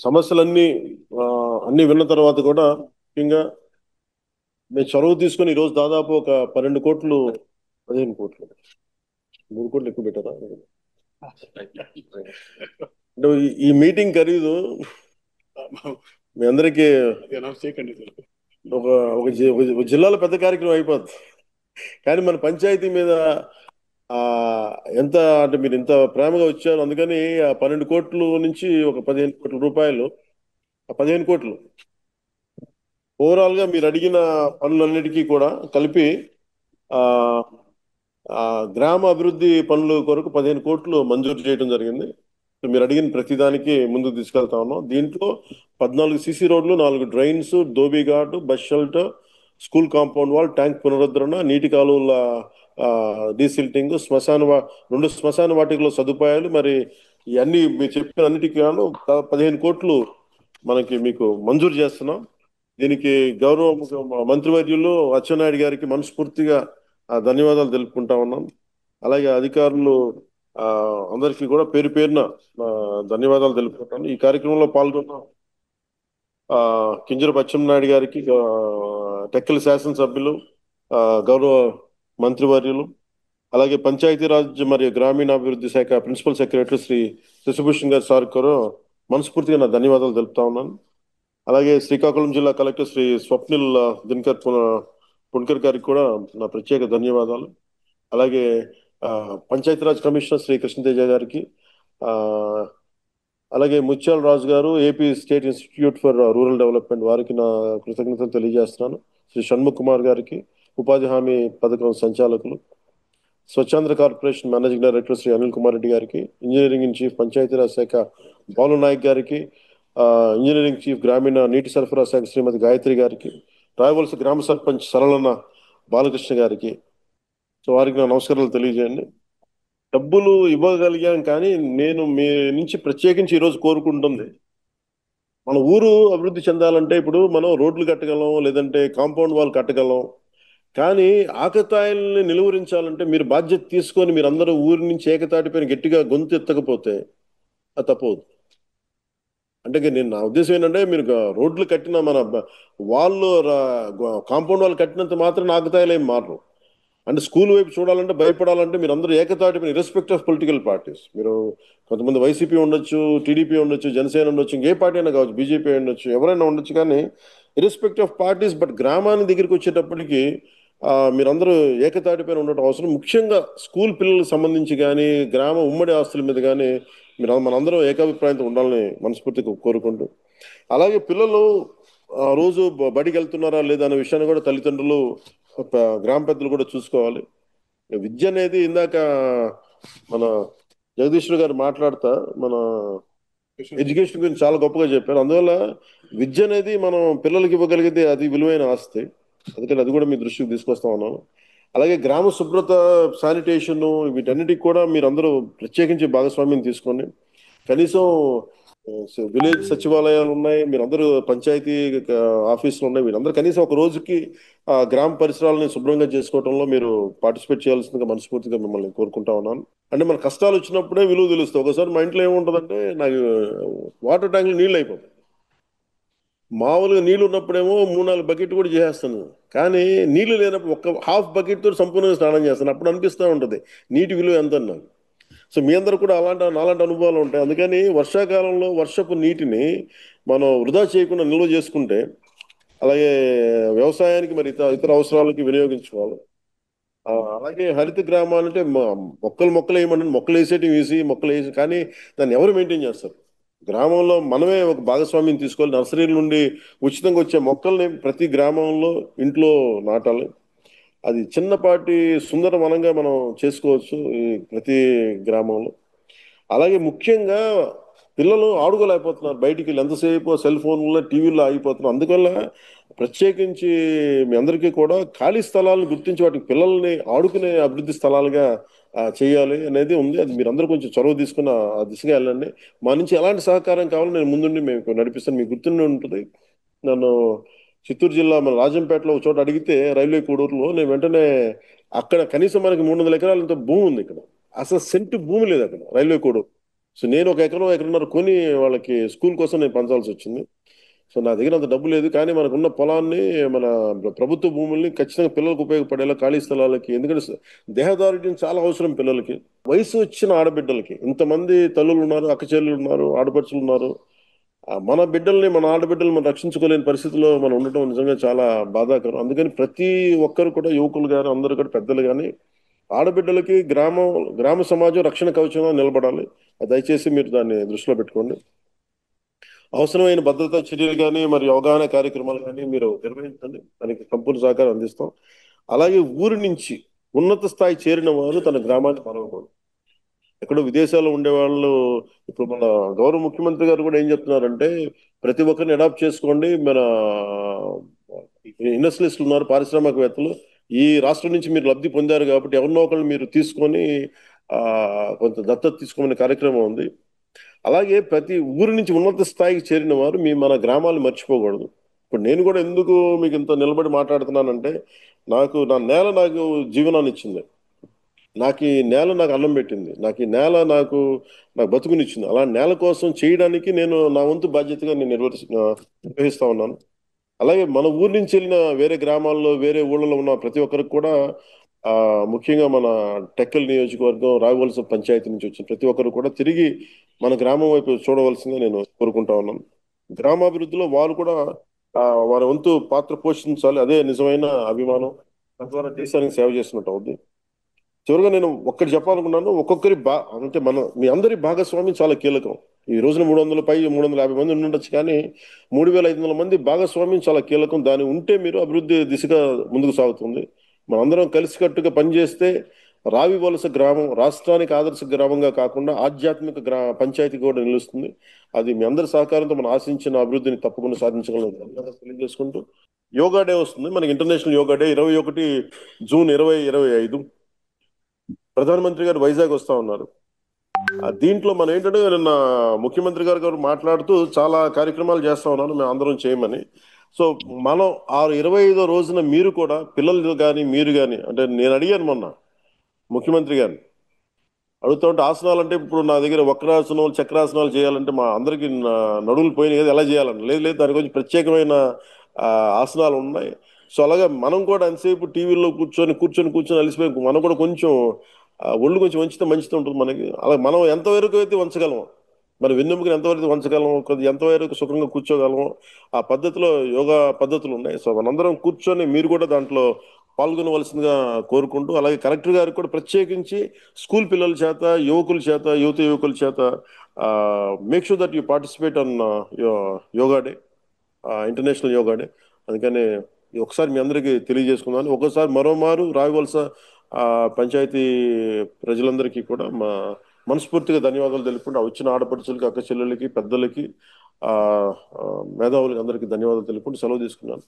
సమస్యలన్నీ అన్ని విన్న తర్వాత కూడా ముఖ్యంగా మేము చొరవ తీసుకొని ఈరోజు దాదాపు ఒక 12 కోట్లు, 15 కోట్లు, 3 కోట్లు ఎక్కువ పెట్టారా? అంటే ఈ మీటింగ్ ఖరీదు మీ అందరికీ ఒక ఒక జిల్లాలో పెద్ద కార్యక్రమం అయిపోద్ది. కానీ మన పంచాయతీ మీద ఆ ఎంత అంటే మీరు ఇంత ప్రేమగా వచ్చారు, అందుకని ఆ 12 కోట్లు నుంచి ఒక 15 కోట్ల రూపాయలు, ఆ 15 కోట్లు ఓవరాల్ గా మీరు అడిగిన పనులన్నిటికీ కూడా కలిపి ఆ ఆ గ్రామ అభివృద్ధి పనుల కొరకు 15 కోట్లు మంజూరు చేయడం జరిగింది. సో మీరు అడిగిన ప్రతిదానికి ముందుకు తీసుకెళ్తా ఉన్నాం. దీంట్లో 14 సీసీ రోడ్లు, 4 drains, dhobi ghat, bus shelter, school compound wall, tank పునరుద్ధరణ, నీటి కాలువల డీసిల్టింగ్, 2 శ్మశాన వాటికలో సదుపాయాలు, మరి ఇవన్నీ మీరు చెప్పిన అన్నిటికీ గాను 15 కోట్లు మనకి మీకు మంజూరు చేస్తున్నాం. దీనికి గౌరవ మంత్రివర్యులు అచ్చెన్నాయుడు గారికి మనస్ఫూర్తిగా ధన్యవాదాలు తెలుపుకుంటా ఉన్నాం. అలాగే అధికారులు ఆ, అందరికీ కూడా పేరు పేరున ధన్యవాదాలు తెలుపుకుంటాను. ఈ కార్యక్రమంలో పాల్గొన్న ఆ, కింజర నాయుడు గారికి, టెక్కలి శాసనసభ్యులు, ఆ, గౌరవ మంత్రివర్యులు, అలాగే పంచాయతీరాజ్ మరియు గ్రామీణాభివృద్ధి శాఖ ప్రిన్సిపల్ సెక్రటరీ శ్రీ శశిభూషణ్ గారి సార్ కూడా మనస్ఫూర్తిగా నా ధన్యవాదాలు తెలుపుతా ఉన్నాను. అలాగే శ్రీకాకుళం జిల్లా కలెక్టర్ శ్రీ స్వప్నిల్ దినకర్ పుణ్కర్ గారికి కూడా నా ప్రత్యేక ధన్యవాదాలు. అలాగే ఆ, పంచాయతీరాజ్ కమిషనర్ శ్రీ కృష్ణతేజ గారికి, ఆ, అలాగే ముత్యాల రాజు గారు, AP state institute for rural development, వారికి నా కృతజ్ఞతలు తెలియజేస్తున్నాను. శ్రీ షణ్ముఖ్ కుమార్ గారికి, ఉపాధి హామీ పథకం సంచాలకులు, Swachh Andhra corporation managing director Shri Anil Kumar Reddy గారికి, ఇంజనీరింగ్ ఇన్ చీఫ్ పంచాయతీరాజ్ శాఖ బాలు నాయక్ గారికి, ఆ, ఇంజనీరింగ్ చీఫ్ గ్రామీణ నీటి సరఫరా శాఖ శ్రీమతి గాయత్రి గారికి, రాయవలస గ్రామ సర్పంచ్ సరళన బాలకృష్ణ గారికి, సో వారికి నా నమస్కారాలు తెలియజేయండి. డబ్బులు ఇవ్వగలిగాం, కానీ నేను మీ నుంచి ప్రత్యేకించి ఈరోజు కోరుకుంటుంది, మన ఊరు అభివృద్ధి చెందాలంటే ఇప్పుడు మనం రోడ్లు కట్టగలం, లేదంటే కాంపౌండ్ వాల్ కట్టగలం, కానీ ఆకతాయిల్ని నిలువరించాలంటే మీరు బాధ్యత తీసుకొని మీరు అందరూ ఊరి నుంచి ఏకతాటిపైన గట్టిగా గొంతు ఎత్తకపోతే అది తప్పవుతుంది. అంటే నేను నా ఉద్దేశం ఏంటంటే, మీరు రోడ్లు కట్టిన మన వాళ్ళు కాంపౌండ్ వాళ్ళు కట్టినంత మాత్రం ఆకతాయిలు ఏం మారరు. అంటే స్కూల్ వైపు చూడాలంటే, భయపడాలంటే మీరు అందరూ ఏకతాటిపైన ఇర్రెస్పెక్ట్ ఆఫ్ పొలిటికల్ పార్టీస్, మీరు కొంతమంది వైసీపీ ఉండొచ్చు, టీడీపీ ఉండొచ్చు, జనసేన ఉండొచ్చు, ఇంకే పార్టీ అయినా కావచ్చు, బీజేపీ ఉండొచ్చు, ఎవరైనా ఉండొచ్చు, కానీ ఇర్రెస్పెక్ట్ ఆఫ్ పార్టీస్, బట్ గ్రామానికి దగ్గరికి వచ్చేటప్పటికి మీరందరూ ఏకతాటిపైన ఉండటం అవసరం. ముఖ్యంగా స్కూల్ పిల్లలకు సంబంధించి కానీ, గ్రామ ఉమ్మడి ఆస్తుల మీద కానీ మీరు మనందరం ఏకాభిప్రాయంతో ఉండాలని మనస్ఫూర్తిగా కోరుకుంటూ, అలాగే పిల్లలు రోజు బడికి వెళ్తున్నారా లేదా అనే విషయాన్ని కూడా తల్లిదండ్రులు, గ్రామ పెద్దలు కూడా చూసుకోవాలి. విద్య అనేది ఇందాక మన జగదీశ్వర్ గారు మాట్లాడుతా మన ఎడ్యుకేషన్ గురించి చాలా గొప్పగా చెప్పారు. అందువల్ల విద్య అనేది మనం పిల్లలకి ఇవ్వగలిగితే అది విలువైన ఆస్తి. అందుకని అది కూడా మీ దృష్టికి తీసుకొస్తా ఉన్నాను. అలాగే గ్రామ శుభ్రత, శానిటేషన్, వీటన్నిటికి కూడా మీరు అందరూ ప్రత్యేకించి భాగస్వామ్యం తీసుకోండి. కనీసం విలేజ్ సచివాలయాలు ఉన్నాయి, మీరందరూ పంచాయతీ ఆఫీసులు ఉన్నాయి, మీరందరూ కనీసం ఒక రోజుకి గ్రామ పరిసరాలని శుభ్రంగా చేసుకోవడంలో మీరు పార్టిసిపేట్ చేయాల్సిందిగా మనస్ఫూర్తిగా మిమ్మల్ని కోరుకుంటా ఉన్నాను. అంటే మన కష్టాలు వచ్చినప్పుడే విలువ తెలుస్తుంది. ఒకసారి మా ఇంట్లో ఏముంటుందంటే, నాకు వాటర్ ట్యాంకులు నీళ్ళు అయిపోతాయి. మామూలుగా నీళ్ళు ఉన్నప్పుడేమో 3-4 బకెట్ కూడా చేసేస్తాను, కానీ నీళ్లు లేనప్పుడు ఒక్క హాఫ్ బకెట్ తో సంపూర్ణంగా స్నానం చేస్తాను. అప్పుడు అనిపిస్తూ ఉంటుంది నీటి విలువ ఎంత నాకు. సో మీ అందరూ కూడా నాలాంటి అనుభవాలు ఉంటాయి. అందుకని వర్షాకాలంలో వర్షపు నీటిని మనం వృధా చేయకుండా నిల్వ చేసుకుంటే, అలాగే వ్యవసాయానికి మరి ఇతర అవసరాలకి వినియోగించుకోవాలి. అలాగే హరిత గ్రామాలు అంటే మొక్కలు వేయమంటే మొక్కలు వేసేటివి వేసి మొక్కలు వేసి, కానీ దాన్ని ఎవరు మెయింటైన్ చేస్తారు? గ్రామంలో మనమే ఒక భాగస్వామ్యం తీసుకోవాలి. నర్సరీల నుండి ఉచితంగా వచ్చే మొక్కల్ని ప్రతి గ్రామంలో ఇంట్లో నాటాలి. అది చిన్నపాటి సుందర వనంగా మనం చేసుకోవచ్చు ఈ ప్రతి గ్రామంలో. అలాగే ముఖ్యంగా పిల్లలు ఆడుకోలేకపోతున్నారు, బయటికి వెళ్ళి ఎంతసేపు సెల్ ఫోన్లో టీవీలో ఆగిపోతున్నారు. అందువల్ల ప్రత్యేకించి మీ అందరికీ కూడా ఖాళీ స్థలాలను గుర్తించి వాటికి పిల్లల్ని ఆడుకునే అభివృద్ధి స్థలాలుగా చేయాలి అనేది ఉంది. అది మీరందరూ కొంచెం చొరవ తీసుకున్న ఆ దిశగా వెళ్ళండి. మా నుంచి ఎలాంటి సహకారం కావాలో నేను ముందుండి మేము నడిపిస్తాను. మీకు గుర్తుండి ఉంటుంది, నన్ను చిత్తూరు జిల్లా మన రాజంపేటలో ఒక చోట అడిగితే, రైల్వే కోడూరులో, నేను వెంటనే అక్కడ కనీసం మనకి 300 ఎకరాలంత భూమి ఉంది ఇక్కడ, అసలు సెంటు భూమి లేదు అక్కడ రైల్వే కోడూరు. సో నేను ఒక ఎకరన్నర కొని వాళ్ళకి స్కూల్ కోసం నేను పంచాల్సి వచ్చింది. సో నా దగ్గర అంత డబ్బు లేదు, కానీ మనకున్న పొలాన్ని, మన ప్రభుత్వ భూముల్ని ఖచ్చితంగా పిల్లలకు ఉపయోగపడేలా ఖాళీ స్థలాలకి, ఎందుకంటే దేహదారుఢ్యం చాలా అవసరం పిల్లలకి. వయసు వచ్చిన ఆడబిడ్డలకి ఇంతమంది తల్లులు ఉన్నారు, అక్క చెల్లెలు ఉన్నారు, ఆడపడుచులు ఉన్నారు. మన బిడ్డల్ని, మన ఆడబిడ్డల్ని మనం రక్షించుకోలేని పరిస్థితిలో మనం ఉండటం నిజంగా చాలా బాధాకరం. అందుకని ప్రతి ఒక్కరు కూడా, యువకులు కానీ అందరూ కూడా, పెద్దలు కానీ, ఆడబిడ్డలకి గ్రామ సమాజం రక్షణ కవచంగా నిలబడాలి. అది దయచేసి మీరు దాన్ని దృష్టిలో పెట్టుకోండి. అవసరమైన భద్రతా చర్యలు కానీ, మరి అవగాహన కార్యక్రమాలు కానీ మీరు నిర్వహించండి. దానికి సంపూర్ణ సహకారం అందిస్తాం. అలాగే ఊరి నుంచి ఉన్నత స్థాయి చేరిన వారు తన గ్రామాన్ని మరవకూడదు. ఎక్కడో విదేశాల్లో ఉండేవాళ్ళు, ఇప్పుడు మన గౌరవ ముఖ్యమంత్రి గారు కూడా ఏం చెప్తున్నారంటే, ప్రతి ఒక్కరిని అడాప్ట్ చేసుకోండి. మన ఇండస్ట్రియలిస్టులు ఉన్నారు, పారిశ్రామికవేత్తలు, ఈ రాష్ట్రం నుంచి మీరు లబ్ధి పొందారు కాబట్టి ఎవరినో ఒకళ్ళు మీరు తీసుకొని ఆ కొంత దత్తత తీసుకోమనే కార్యక్రమం ఉంది. అలాగే ప్రతి ఊరి నుంచి ఉన్నత స్థాయికి చేరిన వారు మన గ్రామాలు మర్చిపోకూడదు. ఇప్పుడు నేను కూడా ఎందుకు మీకు ఇంత నిలబడి మాట్లాడుతున్నానంటే, నా నేల నాకు జీవనాన్ని ఇచ్చింది. నాకు ఈ నేల నాకు అన్నం పెట్టింది. నాకు ఈ నేల నాకు బతుకునిచ్చింది. అలా నేల కోసం చేయడానికి నేను నా వంతు బాధ్యతగా నేను నిర్వహిస్తా ఉన్నాను. అలాగే మన ఊరి నుంచి వెళ్ళిన వేరే గ్రామాల్లో, వేరే ఊళ్ళలో ఉన్న ప్రతి ఒక్కరికి కూడా, ముఖ్యంగా మన టెక్కల్ నియోజకవర్గం, రాయవలస పంచాయతీ నుంచి వచ్చిన ప్రతి ఒక్కరు కూడా తిరిగి మన గ్రామం వైపు చూడవలసిందిగా నేను కోరుకుంటా ఉన్నాను. గ్రామాభివృద్ధిలో వారు కూడా వారి వంతు పాత్ర పోషించాలి. అదే నిజమైన అభిమానం. తద్వారా దేశానికి సేవ చేసినట్టు అవుద్ది. చివరిగా నేను ఒక్కటి చెప్పాలనుకున్నాను. అంటే మీ అందరి భాగస్వామ్యం చాలా కీలకం. ఈ రోజున 350 మంది ఉండొచ్చు, కానీ 3500 మంది భాగస్వామ్యం చాలా కీలకం. దాని ఉంటే మీరు అభివృద్ధి దిశగా ముందుకు సాగుతుంది. మనందరం కలిసికట్టుగా పనిచేస్తే రావి వలస గ్రామం రాష్ట్రానికి ఆదర్శ గ్రామంగా కాకుండా ఆధ్యాత్మిక పంచాయతీ కూడా నిలుస్తుంది. అది మీ అందరి సహకారంతో మనం ఆశించిన అభివృద్ధిని తప్పకుండా సాధించగలం తెలియజేసుకుంటూ, యోగా డే వస్తుంది మనకి. International yoga day 21 June 2025. ప్రధానమంత్రి గారు వైజాగ్ వస్తా ఉన్నారు. దీంట్లో మనం ఏంటంటే, నిన్న ముఖ్యమంత్రి గారు మాట్లాడుతూ చాలా కార్యక్రమాలు చేస్తా ఉన్నారు, మేము అందరం చేయమని. సో మనం 25వ రోజున మీరు కూడా, పిల్లలు కానీ మీరు కానీ, అంటే నేను అడిగాను మొన్న ముఖ్యమంత్రి గారిని, అడుగుతా ఉంటే ఆసనాలు అంటే, ఇప్పుడు నా దగ్గర వక్రాసనం, చక్రాసనాలు చేయాలంటే మా అందరికి నడువులు పోయినాయి కదా, ఎలా చేయాలని. లేదు లేదు, దాని గురించి ప్రత్యేకమైన ఆసనాలు ఉన్నాయి. సో అలాగే మనం కూడా అంతసేపు టీవీలో కూర్చొని అలసిపోయి, మనం కూడా కొంచెం ఒళ్ళు కొంచెం వంచితే మంచిగా ఉంటుంది మనకి. అలా మనం ఎంతవరకు అయితే వంచగలము, మన వెన్నెముకను ఎంతవరకు వంచగలము, ఎంతవరకు సుఖంగా కూర్చోగలము, ఆ పద్ధతిలో యోగా పద్ధతులు ఉన్నాయి. సో మనందరం కూర్చొని మీరు కూడా దాంట్లో పాల్గొనవలసిందిగా కోరుకుంటూ, అలాగే కలెక్టర్ గారికి కూడా ప్రత్యేకించి స్కూల్ పిల్లల చేత, యువకుల చేత make sure that you participate on yoga day, international yoga day. అందుకని ఒకసారి మీ అందరికీ తెలియజేసుకున్నాను. ఒకసారి మరోమారు రాయవలస పంచాయతీ ప్రజలందరికీ కూడా మనస్ఫూర్తిగా ధన్యవాదాలు తెలుపుకుంటూ, వచ్చిన ఆడపడుచులకి, అక్క చెల్లెలకి, పెద్దలకి, మేధావులకి అందరికీ ధన్యవాదాలు తెలుపుకుంటూ సెలవు తీసుకున్నాను.